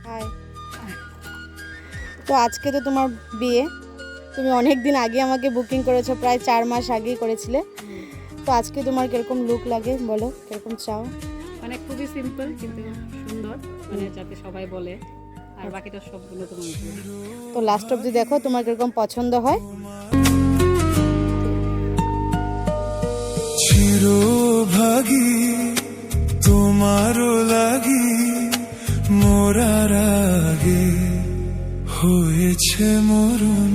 High. তো আজকে তো তোমার বিয়ে, তুমি অনেক দিন আগে আমাকে বুকিং করেছো, প্রায় 4 মাস আগেই করেছিলে। তো আজকে তোমার কিরকম লুক লাগে বলো, কিরকম চাও? মানে খুবই সিম্পল কিন্তু সুন্দর, মানে যাতে সবাই বলে, আর বাকিটা সবগুলো তোমার উপর। তো লাস্ট অবধি দেখো তোমার কিরকম পছন্দ হয়। চিরভাগী তোমারও লাগি মোরার আগে হয়েছে মরুন।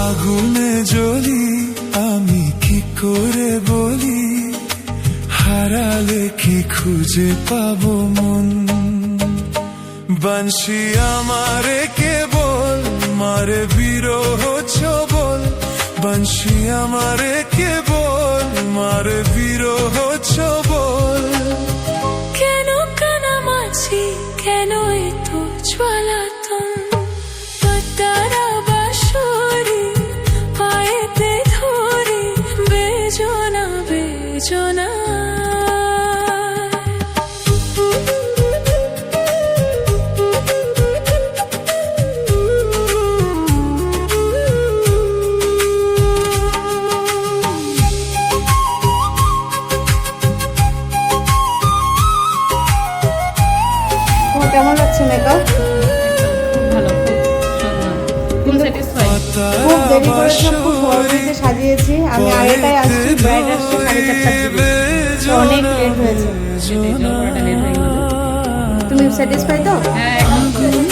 আগুনে জ্বলি আমি কি করে বলি, হারালে কি খুঁজে পাবো মন। বানশি আমারে কেবল মারে বিরহ ছবল, বানশি আমারে কেবল মারে বিরহ ছবল। কেন কানামাছি, কেন এত জ্বালাতন, তারা বাসরি পায়েতে ধরি বেজনা বেজনা। কেমন লাগছে মেকআপ? ভালো, খুব স্যাটিসফাই। খুব দেরি করেছো, খুব বড়দিতে সাজিয়েছি আমি। আড়াইটায় আসছি, ব্রাইড আসছে 4:30টার দিকে, তো অনেক লেট হয়েছে। তুমি স্যাটিসফাই তো? হ্যাঁ, একদম।